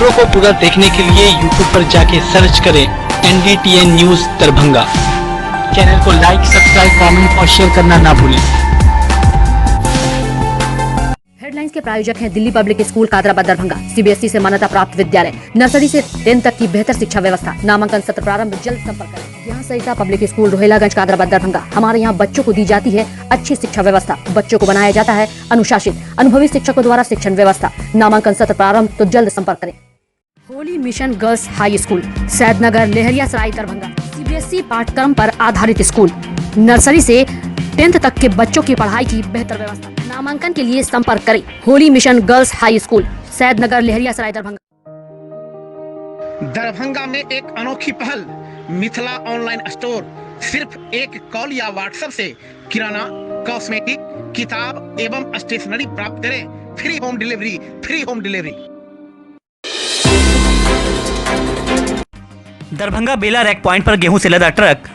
खबरों को पूरा देखने के लिए YouTube पर जाके सर्च करें NDTN न्यूज दरभंगा। चैनल को लाइक, सब्सक्राइब, कमेंट और शेयर करना ना भूलें। हेडलाइंस के प्रायोजक हैं Delhi Public School Kadrabad Darbhanga, CBSE से मान्यता प्राप्त विद्यालय, नर्सरी से 10 तक की बेहतर शिक्षा व्यवस्था। नामांकन सत्र प्रारंभ, जल्द संपर्क करें। यहाँ सरिता पब्लिक स्कूल रोहिलागंज कादराबाद दरभंगा। हमारे यहाँ बच्चों को दी जाती है अच्छी शिक्षा व्यवस्था, बच्चों को बनाया जाता है अनुशासित, अनुभवी शिक्षकों द्वारा शिक्षण व्यवस्था। नामांकन सत्र प्रारंभ, तो जल्द संपर्क करें। Holy Mission Girls High School, Saidnagar, Laheriasarai, Darbhanga. CBSE पाठ्यक्रम पर आधारित स्कूल, नर्सरी से 10th तक के बच्चों की पढ़ाई की बेहतर व्यवस्था। नामांकन के लिए संपर्क करें। Holy Mission Girls High School, Saidnagar, Laheriasarai, Darbhanga. Darbhanga में एक अनोखी पहल, मिथिला ऑनलाइन स्टोर। सिर्फ एक कॉल या व्हाट्सएप से किराना, कॉस्मेटिक, किताब एवं स्टेशनरी प्राप्त करें। Free home delivery, free home delivery. Darbhanga Bela rake point पर गेहूं से लदा ट्रक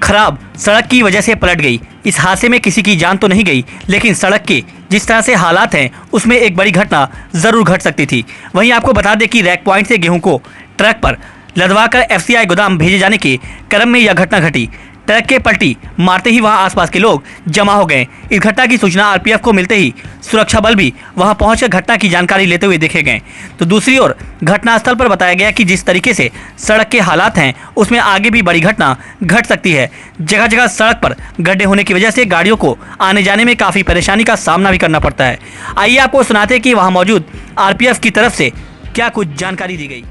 खराब सड़क की वजह से पलट गई। इस हादसे में किसी की जान तो नहीं गई, लेकिन सड़क के जिस तरह से हालात हैं उसमें एक बड़ी घटना जरूर घट सकती थी। वहीं आपको बता दें कि रैक पॉइंट से गेहूं को ट्रक पर लदवाकर FCI गोदाम भेजे जाने के क्रम में यह घटना घटी। ट्रक के पलटी मारते ही वहां आसपास के लोग जमा हो गए। इस घटना की सूचना RPF को मिलते ही सुरक्षा बल भी वहां पहुंचकर घटना की जानकारी लेते हुए देखे गए। तो दूसरी ओर घटनास्थल पर बताया गया कि जिस तरीके से सड़क के हालात हैं उसमें आगे भी बड़ी घटना घट सकती है। जगह जगह सड़क पर गड्ढे होने की वजह से गाड़ियों को आने जाने में काफ़ी परेशानी का सामना भी करना पड़ता है। आइए आपको सुनाते हैं कि वहाँ मौजूद RPF की तरफ से क्या कुछ जानकारी दी गई।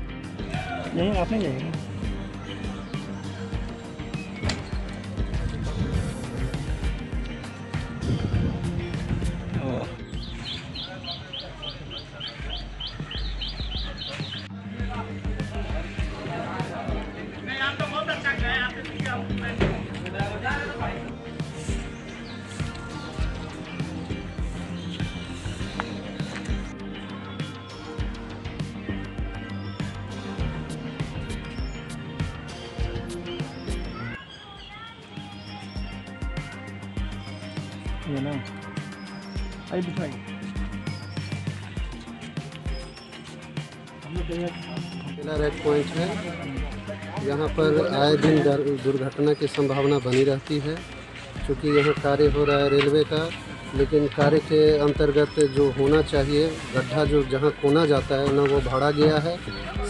ये ना आई बिठाई बेला रैक पॉइंट है। यहाँ पर आए दिन दुर्घटना की संभावना बनी रहती है, क्योंकि यहाँ कार्य हो रहा है रेलवे का, लेकिन कार्य के अंतर्गत जो होना चाहिए गड्ढा जो जहाँ कोना जाता है ना वो भाड़ा गया है,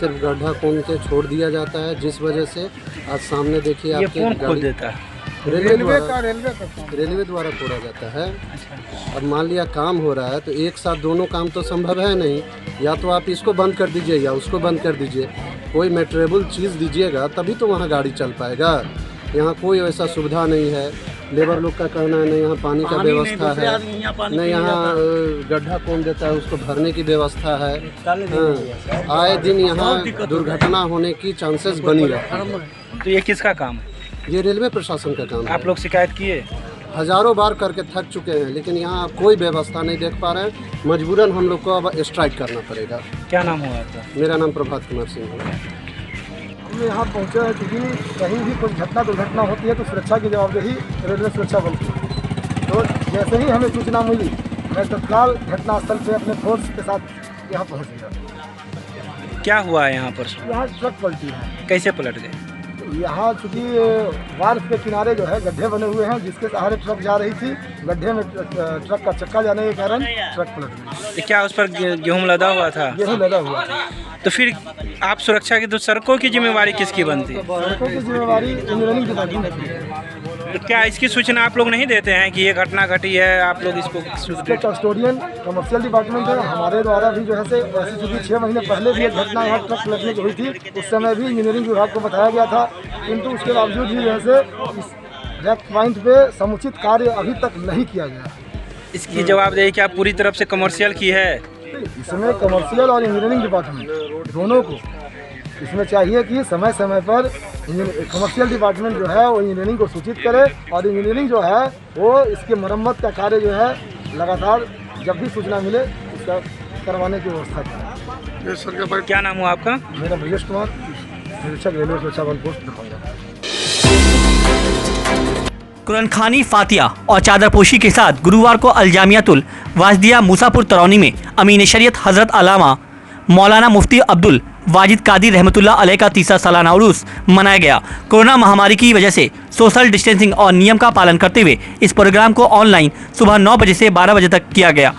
सिर्फ गड्ढा कोन के छोड़ दिया जाता है, जिस वजह से आज सामने देखिए आपके खोद देता है रेलवे द्वारा खोदा जाता है। अब मान लिया काम हो रहा है तो एक साथ दोनों काम तो संभव है नहीं, या तो आप इसको बंद कर दीजिए या उसको बंद कर दीजिए। कोई मेटेरेबल चीज़ दीजिएगा तभी तो वहाँ गाड़ी चल पाएगा। यहाँ कोई वैसा सुविधा नहीं है। लेबर लोग का कहना है नहीं यहाँ पानी का व्यवस्था है, नहीं यहाँ गड्ढा कौन देता है उसको भरने की व्यवस्था है। हाँ, आए दिन यहाँ दुर्घटना होने की चांसेस बनी रहती है। तो ये किसका काम है? ये रेलवे प्रशासन का काम है। आप लोग शिकायत किए? हजारों बार करके थक चुके हैं, लेकिन यहाँ कोई व्यवस्था नहीं देख पा रहे हैं। मजबूरन हम लोग को अब स्ट्राइक करना पड़ेगा। क्या नाम हुआ आपका? मेरा नाम प्रभात कुमार सिंह है। हम यहाँ पहुँचे हैं क्योंकि कहीं भी कोई दुर्घटना होती है तो सुरक्षा की जवाबदेही रेलवे सुरक्षा बल की। तो जैसे ही हमें सूचना मिली, मैं तत्काल घटनास्थल से अपने फोर्स के साथ यहाँ पहुँच गया। क्या हुआ है यहाँ पर? यहाँ ट्रक पलटी है। कैसे पलट गए? यहाँ चूँकि वार्फ के किनारे जो है गड्ढे बने हुए हैं, जिसके सहारे ट्रक जा रही थी। गड्ढे में ट्रक का चक्का जाने के कारण ट्रक पलट गई। क्या उस पर गेहूं लदा हुआ था? गेहूँ लदा हुआ था। तो फिर आप सुरक्षा की तो सड़कों की जिम्मेवारी किसकी बनती है? सड़कों की जिम्मेवारी इंजीनियरिंग डिपार्टमेंट की है। तो क्या इसकी सूचना आप लोग नहीं देते हैं कि ये घटना घटी है? आप लोग इसको कस्टोडियन कमर्शियल डिपार्टमेंट है, हमारे द्वारा भी जो है से ऐसी चूँकि 6 महीने पहले भी एक घटना यहाँ ट्रक पलटने की हुई थी, उस समय भी इंजीनियरिंग विभाग को बताया गया था, किंतु उसके बावजूद भी जो है से इस रैक पॉइंट पे समुचित कार्य अभी तक नहीं किया गया। इसकी जवाबदेही क्या पूरी तरफ से कमर्शियल की है? इसमें कमर्शियल और इंजीनियरिंग डिपार्टमेंट दोनों को इसमें चाहिए कि समय समय पर कमर्शियल डिपार्टमेंट जो है वो इंजीनियरिंग को सूचित करे, और इंजीनियरिंग जो है वो इसके मरम्मत का कार्य जो है लगातार जब भी सूचना मिले उसका करवाने की व्यवस्था करें। क्या नाम हुआ आपका? मेरा ब्रजेश कुमार, निरीक्षक रेलवे सुरक्षा बल पोस्ट दरभंगा। कुरान खानी फातिया और चादरपोशी के साथ गुरुवार को अलजामियातुल वाजदिया मूसापुर तरौनी में अमीन शरीयत हजरत अल्लामा मौलाना मुफ्ती अब्दुल वाजिद कादिर रहमतुल्लाह अलैह का तीसरा सालाना उरूस मनाया गया। कोरोना महामारी की वजह से सोशल डिस्टेंसिंग और नियम का पालन करते हुए इस प्रोग्राम को ऑनलाइन सुबह 9 बजे से 12 बजे तक किया गया।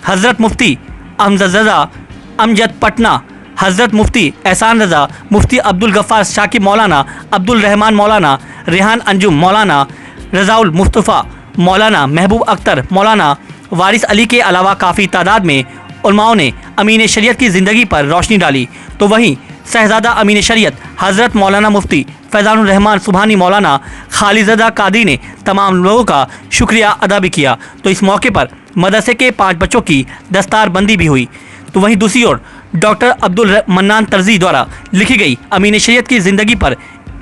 हजरत मुफ्ती अमजद पटना, हजरत मुफ्ती एहसान रजा, मुफ्ती अब्दुल गफ्फार शाकिब मौलाना, अब्दुल रहमान मौलाना, रेहान अंजुम मौलाना, रजाउल मुस्तफ़ा मौलाना, महबूब अख्तर मौलाना, वारिस अली के अलावा काफ़ी तादाद में उलमाओं ने अमीन शरीयत की ज़िंदगी पर रोशनी डाली। तो वहीं शहजादा अमीन शरीयत हज़रत मौलाना मुफ्ती फैज़ानुर रहमान सुबहानी मौलाना खालिज़दा कादरी ने तमाम लोगों का शुक्रिया अदा भी किया। तो इस मौके पर मदरसे के 5 बच्चों की दस्तारबंदी भी हुई। तो वहीं दूसरी ओर डॉक्टर अब्दुल मन्नान तर्जी द्वारा लिखी गई अमीन शरीयत की ज़िंदगी पर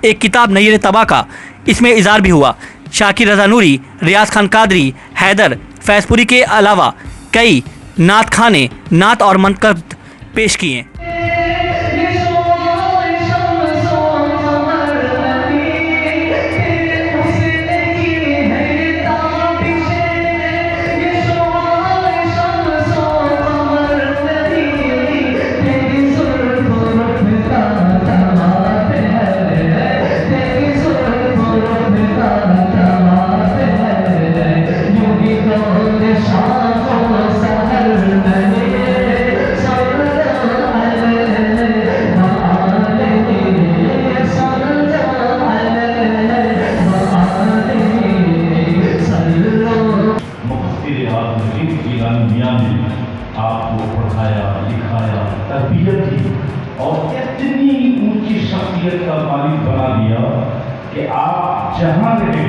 एक किताब नय्यर तबा का इसमें इज़हार भी हुआ। शाकिर रज़ा नूरी, रियाज खान कादरी, हैदर फैज़पुरी के अलावा कई नात खाने नात और मनकब पेश किए। आपको पढ़ाया लिखाया तरबियत की और इतनी ऊंची शख्सियत का मालिक बना दिया कि आप जहाँ रहे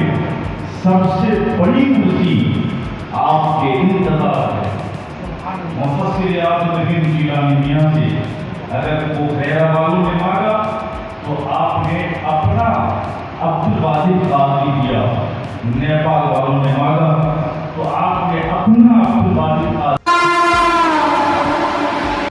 सबसे बड़ी कुर्सी आपके इंतजार है। मुफस्सिर आज़म जिलानी मियां से अगर वो खैरा वालों ने मांगा तो आपने अपना अब्दुल वाहिद कादरी दिया, नेपाल वालों ने मांगा तो आपने अपना अब्दुल वाहिद कादरी।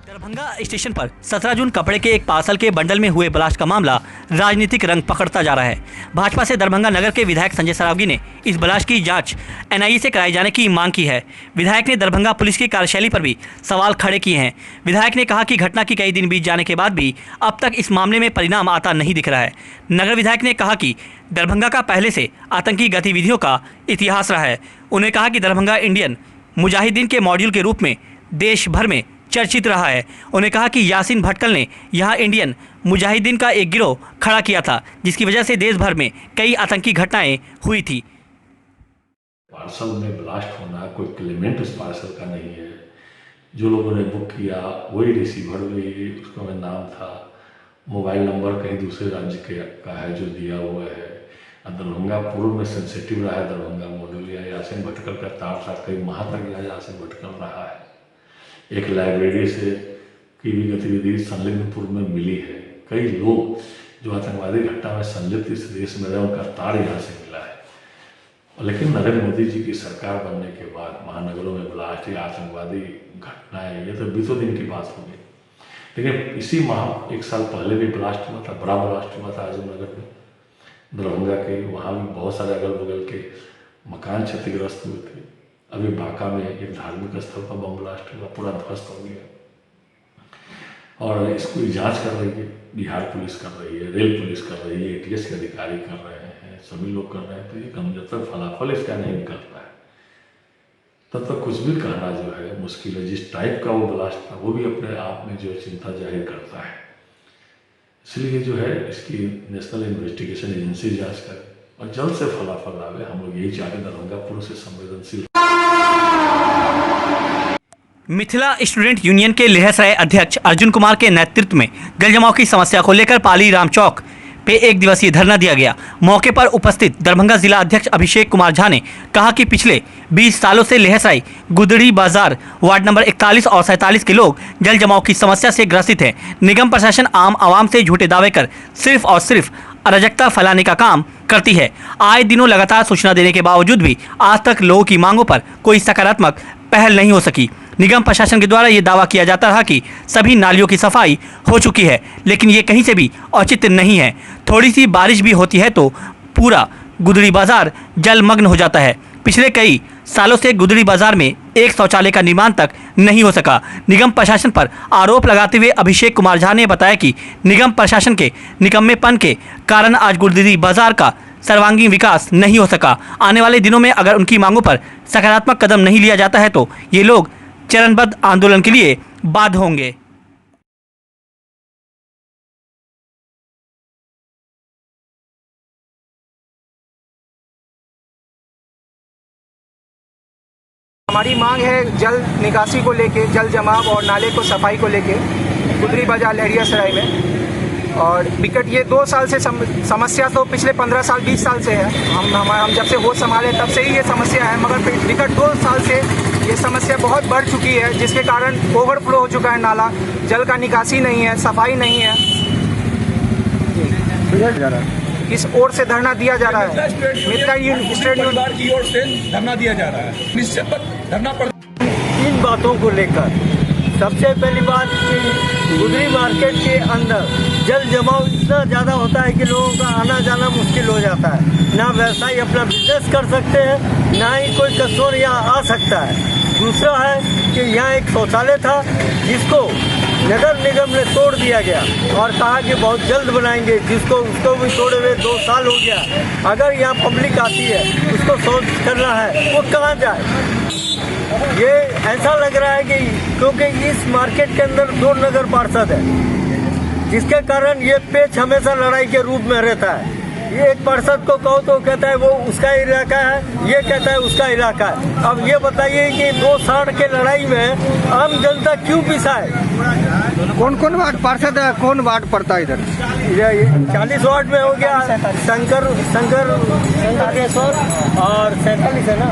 दरभंगा स्टेशन पर 17 जून कपड़े के एक पार्सल के बंडल में हुए ब्लास्ट का मामला राजनीतिक रंग पकड़ता जा रहा है। भाजपा से दरभंगा नगर के विधायक संजय सरावगी ने इस ब्लास्ट की जांच एनआईए से कराए जाने की मांग की है। विधायक ने दरभंगा पुलिस की कार्यशैली पर भी सवाल खड़े किए हैं। विधायक ने कहा कि घटना की कई दिन बीत जाने के बाद भी अब तक इस मामले में परिणाम आता नहीं दिख रहा है। नगर विधायक ने कहा कि दरभंगा का पहले से आतंकी गतिविधियों का इतिहास रहा है। उन्होंने कहा कि दरभंगा इंडियन मुजाहिदीन के मॉड्यूल के रूप में देश भर में चर्चित रहा है। उन्होंने कहा कि यासीन भटकल ने यहाँ इंडियन मुजाहिदीन का एक गिरोह खड़ा किया था, जिसकी वजह से देश भर में कई आतंकी घटनाएं हुई थी। पार्सल में ब्लास्ट होना कोई क्लेमेंट उस पार्सल का नहीं है। जो लोगों ने बुक किया वही रिसीवर भी, उसका में नाम था, मोबाइल नंबर कहीं दूसरे राज्य का है जो दिया हुआ है। दरभंगा पूर्व में सेंसिटिव रहा है दरभंगा मॉड्यूल, या यासीन भटकल का तार था, कई माह तक यहाँ यासीन भटकल रहा है। एक लाइब्रेरी से की भी गतिविधि संलिग्नपुर में मिली है। कई लोग जो आतंकवादी घटना में संलिप्त इस देश में रहे उनका तार यहाँ से मिला है। लेकिन नरेंद्र मोदी जी की सरकार बनने के बाद महानगरों में ब्लास्ट या आतंकवादी घटनाएं, ये तो बीतों दिन की बात होगी। लेकिन इसी माह 1 साल पहले भी ब्लास्ट हुआ था, बड़ा ब्लास्ट हुआ था आजमनगर में, दरभंगा के। वहाँ भी बहुत सारे अगल बगल के मकान क्षतिग्रस्त हुए थे। अभी बांका में एक धार्मिक स्थल पर बम ब्लास्ट हुआ, पूरा ध्वस्त हो गया। और इसको जांच कर रही है, बिहार पुलिस कर रही है, रेल पुलिस कर रही है, एटीएस के अधिकारी कर रहे हैं, सभी लोग कर रहे हैं। तो ये कम जब तक फलाफल इसका नहीं निकलता है तब तक कुछ भी कहना जो है मुश्किल है। जिस टाइप का वो ब्लास्ट था वो भी अपने आप में जो चिंता जाहिर करता है। इसलिए जो है इसकी नेशनल इन्वेस्टिगेशन एजेंसी जांच करे और जल्द से फलाफल लावे। हम लोग यही चाहते हैं दरभंगा पूर्व से संवेदनशील। मिथिला स्टूडेंट यूनियन के लहसराय अध्यक्ष अर्जुन कुमार के नेतृत्व में जल जमाव की समस्या को लेकर पाली राम चौक पे 1 दिवसीय धरना दिया गया। मौके पर उपस्थित दरभंगा जिला अध्यक्ष अभिषेक कुमार झा ने कहा कि पिछले 20 सालों से लहसराय गुदड़ी बाजार वार्ड नंबर 41 और 47 के लोग जल जमाव की समस्या से ग्रसित हैं। निगम प्रशासन आम आवाम से झूठे दावे कर सिर्फ और सिर्फ अराजकता फैलाने का काम करती है। आए दिनों लगातार सूचना देने के बावजूद भी आज तक लोगों की मांगों पर कोई सकारात्मक पहल नहीं हो सकी। निगम प्रशासन के द्वारा ये दावा किया जाता रहा कि सभी नालियों की सफाई हो चुकी है, लेकिन ये कहीं से भी औचित्य नहीं है। थोड़ी सी बारिश भी होती है तो पूरा गुदड़ी बाजार जलमग्न हो जाता है। पिछले कई सालों से गुदड़ी बाजार में एक शौचालय का निर्माण तक नहीं हो सका। निगम प्रशासन पर आरोप लगाते हुए अभिषेक कुमार झा ने बताया कि निगम प्रशासन के निकम्मेपन के कारण आज गुरुदीदी बाजार का सर्वांगीण विकास नहीं हो सका। आने वाले दिनों में अगर उनकी मांगों पर सकारात्मक कदम नहीं लिया जाता है तो ये लोग चरणबद्ध आंदोलन के लिए बाध्य होंगे। हमारी मांग है जल निकासी को लेके, जल जमाव और नाले को सफाई को लेके गुदरी बाजार लहरियासराय में। और विकट ये 2 साल से समस्या तो पिछले 15 साल 20 साल से है। हम जब से होश संभाले तब से ही ये समस्या है, मगर विकट 2 साल से ये समस्या बहुत बढ़ चुकी है, जिसके कारण ओवरफ्लो हो चुका है नाला, जल का निकासी नहीं है, सफाई नहीं है। किस ओर से धरना दिया जा रहा है? मित्रा स्टेट यूनियन की ओर से धरना दिया जा रहा है। निश्चित धरना पर 3 बातों को लेकर। सबसे पहली बात कि गुदरी मार्केट के अंदर जल जमाव इतना ज़्यादा होता है कि लोगों का आना जाना मुश्किल हो जाता है। ना व्यवसायी अपना बिजनेस कर सकते हैं, ना ही कोई कस्टमर यहाँ आ सकता है। दूसरा है कि यहाँ एक शौचालय था जिसको नगर निगम ने तोड़ दिया गया और कहा कि बहुत जल्द बनाएंगे, उसको भी तोड़े हुए 2 साल हो गया। अगर यहाँ पब्लिक आती है, उसको शौच करना है, वो कहाँ जाए? ये ऐसा लग रहा है कि क्योंकि इस मार्केट के अंदर 2 नगर पार्षद है, जिसके कारण ये पेच हमेशा लड़ाई के रूप में रहता है। ये एक पार्षद को कहो तो कहता है वो उसका इलाका है, ये कहता है उसका इलाका है। अब ये बताइए कि 2 साल के लड़ाई में आम जनता क्यों पिसाए? कौन कौन वार्ड पार्षद है, कौन वार्ड पड़ता है इधर? 40 वार्ड में हो गया शंकर और 47 है ना,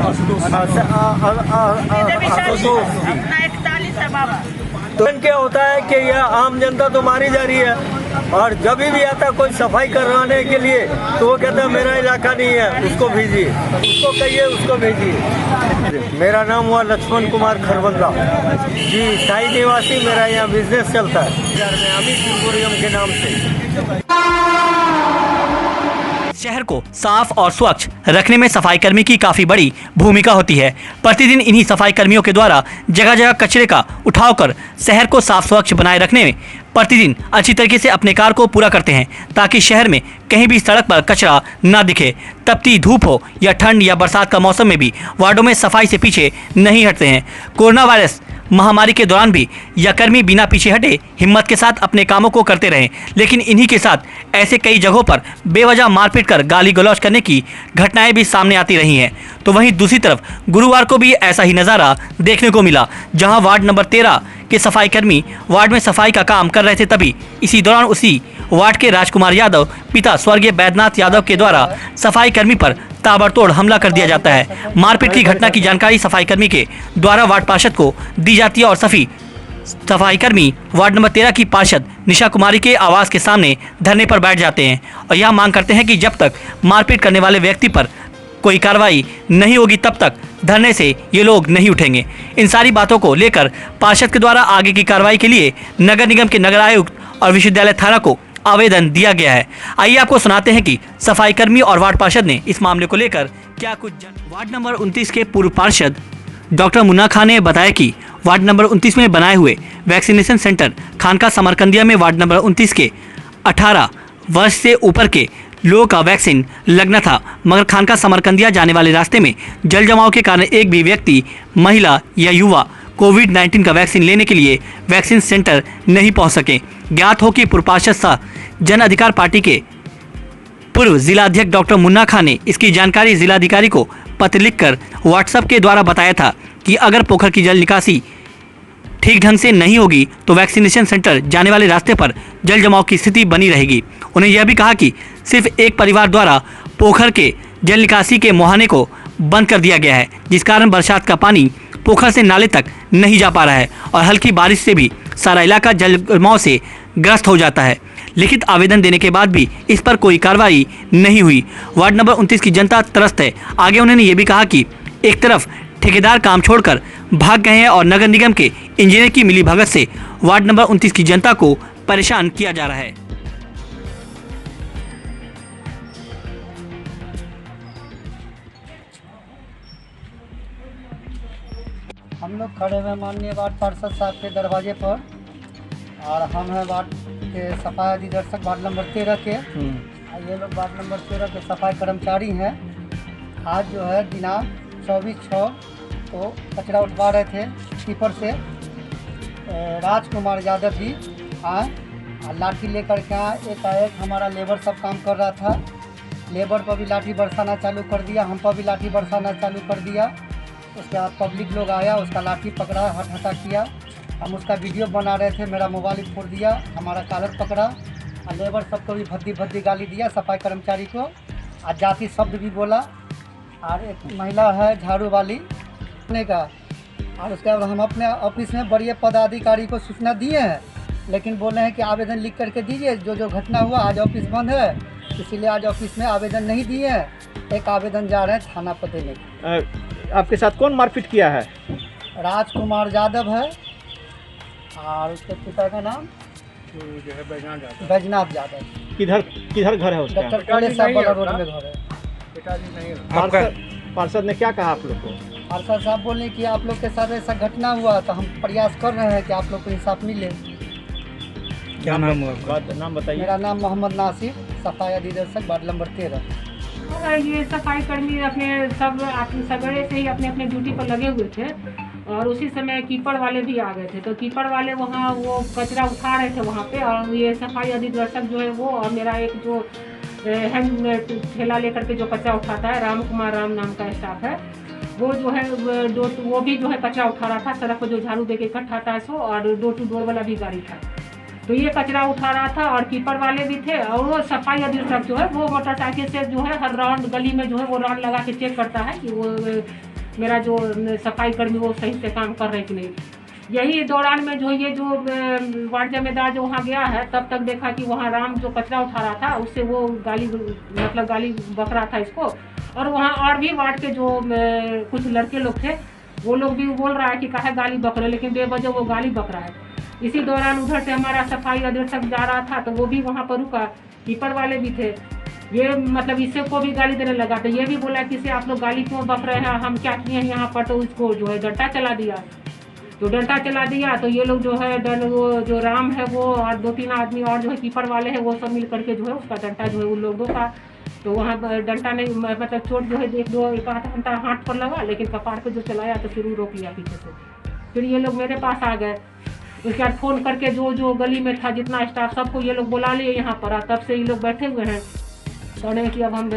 तो क्या होता है कि यह आम जनता तो मारी जा रही है, और जब भी आता कोई सफाई करवाने के लिए तो वो कहता है मेरा इलाका नहीं है, उसको भेजिए, उसको कहिए, उसको भेजिए। मेरा नाम हुआ लक्ष्मण कुमार खरबंदा जी, स्थायी निवासी, मेरा यहाँ बिजनेस चलता है अमित एम्पोरियम के नाम से। शहर को साफ और स्वच्छ रखने में सफाई कर्मी की काफी बड़ी भूमिका होती है। प्रतिदिन इन्हीं सफाई कर्मियों के द्वारा जगह जगह कचरे का उठाव कर शहर को साफ स्वच्छ बनाए रखने में प्रतिदिन अच्छी तरीके से अपने कार्य को पूरा करते हैं, ताकि शहर में कहीं भी सड़क पर कचरा ना दिखे। तपती धूप हो या ठंड या बरसात का मौसम में भी वार्डों में सफाई से पीछे नहीं हटते हैं। कोरोना वायरस महामारी के दौरान भी यह कर्मी बिना पीछे हटे हिम्मत के साथ अपने कामों को करते रहे, लेकिन इन्हीं के साथ ऐसे कई जगहों पर बेवजह मारपीट कर गाली गलौज करने की घटनाएं भी सामने आती रही हैं। तो वहीं दूसरी तरफ गुरुवार को भी ऐसा ही नज़ारा देखने को मिला, जहां वार्ड नंबर 13 के सफाई कर्मी वार्ड में सफाई का काम कर रहे थे। तभी इसी दौरान उसी वार्ड के राजकुमार यादव पिता स्वर्गीय बैद्यनाथ यादव के द्वारा सफाई कर्मी पर ताबड़तोड़ हमला कर दिया जाता है। मारपीट की घटना की जानकारी सफाई कर्मी के द्वारा वार्ड पार्षद को दी जाती है और सफाई कर्मी वार्ड नंबर 13 की पार्षद निशा कुमारी के आवास के सामने धरने पर बैठ जाते हैं और यह मांग करते हैं कि जब तक मारपीट करने वाले व्यक्ति पर कोई कार्रवाई नहीं होगी तब तक धरने से ये लोग नहीं उठेंगे। इन सारी बातों को लेकर पार्षद के द्वारा आगे की कार्रवाई के लिए नगर निगम के नगर आयुक्त और विश्वविद्यालय थाना को आवेदन दिया गया है। आइए आपको सुनाते हैं कि सफाई कर्मी और वार्ड पार्षद ने इस मामले को लेकर क्या कुछ। वार्ड नंबर 29 के पूर्व पार्षद डॉक्टर मुन्ना खान ने बताया कि वार्ड नंबर 29 में बनाए हुए वैक्सीनेशन सेंटर खानका समरकंदिया में वार्ड नंबर 29 के 18 वर्ष से ऊपर के लोगों का वैक्सीन लगना था, मगर खानका समरकंदिया जाने वाले रास्ते में जल जमाव के कारण एक भी व्यक्ति, महिला या युवा कोविड-19 का वैक्सीन लेने के लिए वैक्सीन सेंटर नहीं पहुंच सके। ज्ञात हो कि पूर्व पार्षद सह जन अधिकार पार्टी के पूर्व जिलाध्यक्ष डॉक्टर मुन्ना खान ने इसकी जानकारी जिलाधिकारी को पत्र लिखकर व्हाट्सएप के द्वारा बताया था कि अगर पोखर की जल निकासी ठीक ढंग से नहीं होगी तो वैक्सीनेशन सेंटर जाने वाले रास्ते पर जल जमाव की स्थिति बनी रहेगी। उन्हें यह भी कहा कि सिर्फ एक परिवार द्वारा पोखर के जल निकासी के मुहाने को बंद कर दिया गया है, जिस कारण बरसात का पानी पोखर से नाले तक नहीं जा पा रहा है और हल्की बारिश से भी सारा इलाका जल जमाव से ग्रस्त हो जाता है। लिखित आवेदन देने के बाद भी इस पर कोई कार्रवाई नहीं हुई। वार्ड नंबर 29 की जनता त्रस्त है। आगे उन्होंने ये भी कहा कि एक तरफ ठेकेदार काम छोड़कर भाग गए हैं और नगर निगम के इंजीनियर की मिलीभगत से वार्ड नंबर 29 की जनता को परेशान किया जा रहा है। हम लोग खड़े हुए माननीय वार्ड पार्षद साहब के दरवाजे पर, और हम हैं वार्ड के सफाई अधिदर्शक वार्ड नंबर 13 के। और ये लोग वार्ड नंबर 13 के सफाई कर्मचारी हैं। आज जो है दिनांक 24/6 को कचरा उठवा रहे थे टीपर से। राजकुमार यादव जी आए और लाठी लेकर के आए। एकाएक हमारा लेबर सब काम कर रहा था, लेबर पर भी लाठी बरसाना चालू कर दिया, हम पर भी लाठी बरसाना चालू कर दिया। उसके बाद पब्लिक लोग आया, उसका लाठी पकड़ा, हटा किया। हम उसका वीडियो बना रहे थे, मेरा मोबाइल फोड़ दिया, हमारा कॉलर पकड़ा और लेबर सबको भी भद्दी भद्दी गाली दिया, सफाई कर्मचारी को, और जाति शब्द भी बोला। और एक महिला है झाड़ू वाली का, और उसके बाद हम अपने ऑफिस में बड़े पदाधिकारी को सूचना दिए हैं, लेकिन बोले हैं कि आवेदन लिख करके दीजिए। जो घटना हुआ, आज ऑफिस बंद है, इसीलिए आज ऑफिस में आवेदन नहीं दिए हैं। एक आवेदन जा रहे हैं थाना पर देने। आपके साथ कौन मारपीट किया है? राजकुमार यादव है और उसके पिता का नाम जो है बैजनाथ यादव। किधर घर है उसका? डॉक्टर कॉलेज साहब वाला रोड में घर है। पार्षद ने क्या कहा आप लोग को? पार्षद साहब बोले कि आप लोग के साथ ऐसा घटना हुआ, तो हम प्रयास कर रहे हैं कि आप लोग को इंसाफ मिले। क्या नाम हुआ? नाम बताइए। मेरा नाम मोहम्मद नासिर, सफाई अधिदर्शक वार्ड नंबर 13। ये सफाई कर्मी अपने सवेरे से ही अपने अपने ड्यूटी पर लगे हुए थे, और उसी समय कीपर वाले भी आ गए थे। तो कीपर वाले वहाँ वो कचरा उठा रहे थे वहाँ पे, और ये सफाई अधिदर्शक जो है वो, और मेरा एक जो ठेला लेकर के जो कचरा उठाता है, राम कुमार राम नाम का स्टाफ है, वो जो है वो भी जो है कचरा उठा रहा था। सड़क पर जो झाड़ू दे के इकट्ठा था सो, और डोर टू डोर वाला भी गाड़ी था, तो ये कचरा उठा रहा था। और कीपर वाले भी थे, और वो सफाई अधिदर्शक जो है वो मोटरसाइकिल से जो है हर राउंड गली में जो है वो राउंड लगा के चेक करता है कि वो मेरा जो सफाई कर्मी वो सही से काम कर रहे कि नहीं। यही दौरान में जो ये जो वार्ड जिम्मेदार जो वहाँ गया है, तब तक देखा कि वहाँ राम जो कचरा उठा रहा था उससे वो गाली बक रहा था इसको। और वहाँ और भी वार्ड के जो कुछ लड़के लोग थे, वो लोग भी बोल रहा है कि काहे गाली बक रहे, लेकिन बेवजह वो गाली बक रहा है। इसी दौरान उधर से हमारा सफाई अधिदर्शक जा रहा था, तो वो भी वहाँ पर रुका, कीपर वाले भी थे। ये इससे को भी गाली देने लगा, तो ये भी बोला कि इसे आप लोग गाली क्यों बक रहे हैं, हम क्या किए हैं यहाँ पर। तो उसको जो है डंडा चला दिया। तो ये लोग जो है वो जो राम है वो और 2-3 आदमी और जो है कीपर वाले हैं, वो सब मिल करके जो है उसका डंडा जो है उन लोगों का, तो वहाँ डंडा नहीं मतलब चोट जो है एक आधा घंटा हाथ पर लगा, लेकिन कपाड़ पे जो चलाया तो फिर रोक लिया पीछे से। फिर ये लोग मेरे पास आ गए। उसके बाद फ़ोन करके जो गली में था जितना स्टाफ सबको ये लोग बुला लिए यहाँ पर। तब से ये लोग बैठे हुए हैं, सोने कि अब हम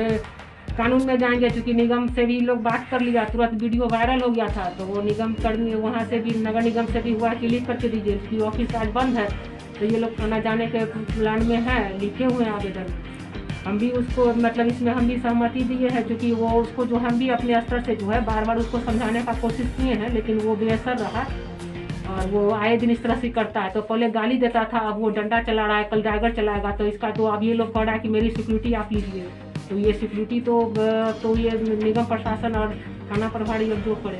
कानून में जाएंगे, क्योंकि निगम से भी लोग बात कर लिया, तुरंत वीडियो वायरल हो गया था। तो वो निगम कर्मी वहाँ से भी, नगर निगम से भी हुआ कि लिख करके दीजिए, क्योंकि ऑफिस आज बंद है। तो ये लोग खाना जाने के प्लान में है, लिखे हुए हैं आवेदन। हम भी उसको इसमें हम भी सहमति दिए हैं, क्योंकि वो उसको जो हम भी अपने स्तर से जो है बार बार उसको समझाने का कोशिश किए हैं, लेकिन वो बेअसर रहा और वो आए दिन इस तरह से करता है। तो पहले गाली देता था, अब वो डंडा चला रहा है, कल ड्राइवर चलाएगा। तो इसका तो अब ये लोग कह रहा है कि मेरी सिक्योरिटी आप लीजिए। तो ये सिक्योरिटी तो ये निगम प्रशासन और थाना प्रभारी अब जो करे।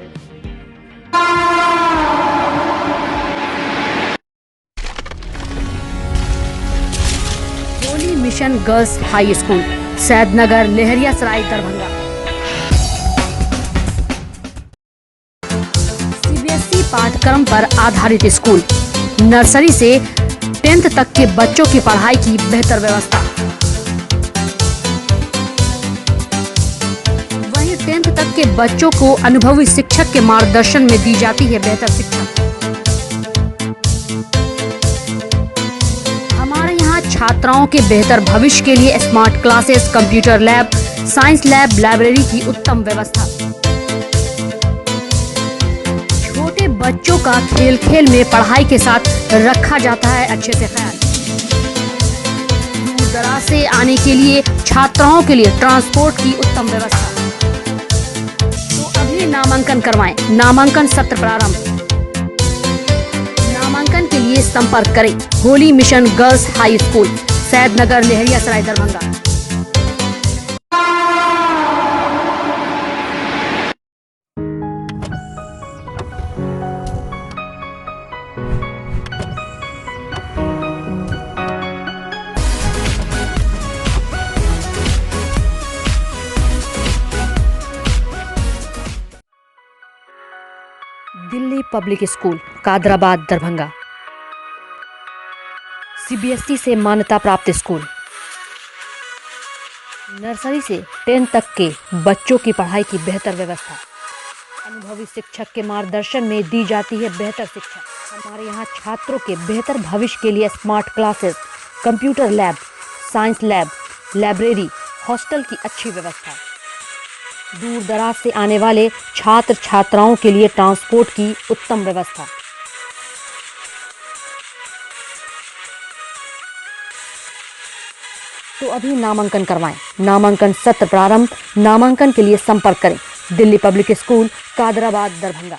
Holi Mission Girls High School, Saidnagar, Laheriasarai, Darbhanga. CBSE पाठ्यक्रम पर आधारित स्कूल, नर्सरी से 10th तक के बच्चों की पढ़ाई की बेहतर व्यवस्था। वहीं 10th तक के बच्चों को अनुभवी शिक्षक के मार्गदर्शन में दी जाती है बेहतर शिक्षा। हमारे यहाँ छात्राओं के बेहतर भविष्य के लिए smart classes, computer lab, science lab, library की उत्तम व्यवस्था। छोटे बच्चों का खेल खेल में पढ़ाई के साथ रखा जाता है अच्छे से ख्याल। दूर दराज से आने के लिए छात्राओं के लिए ट्रांसपोर्ट की उत्तम व्यवस्था। तो अभी नामांकन करवाएं। नामांकन सत्र प्रारंभ। नामांकन के लिए संपर्क करें Holy Mission Girls High School, Saidnagar, Laheriasarai, Darbhanga. Delhi Public School Kadrabad Darbhanga CBSE से मान्यता प्राप्त स्कूल। नर्सरी से 10 तक के बच्चों की पढ़ाई की बेहतर व्यवस्था। अनुभवी शिक्षक के मार्गदर्शन में दी जाती है बेहतर शिक्षा। हमारे यहाँ छात्रों के बेहतर भविष्य के लिए smart classes, computer lab, science lab, library, hostel की अच्छी व्यवस्था। दूर दराज से आने वाले छात्र छात्राओं के लिए ट्रांसपोर्ट की उत्तम व्यवस्था। तो अभी नामांकन करवाएं। नामांकन सत्र प्रारंभ। नामांकन के लिए संपर्क करें दिल्ली पब्लिक स्कूल कादराबाद दरभंगा।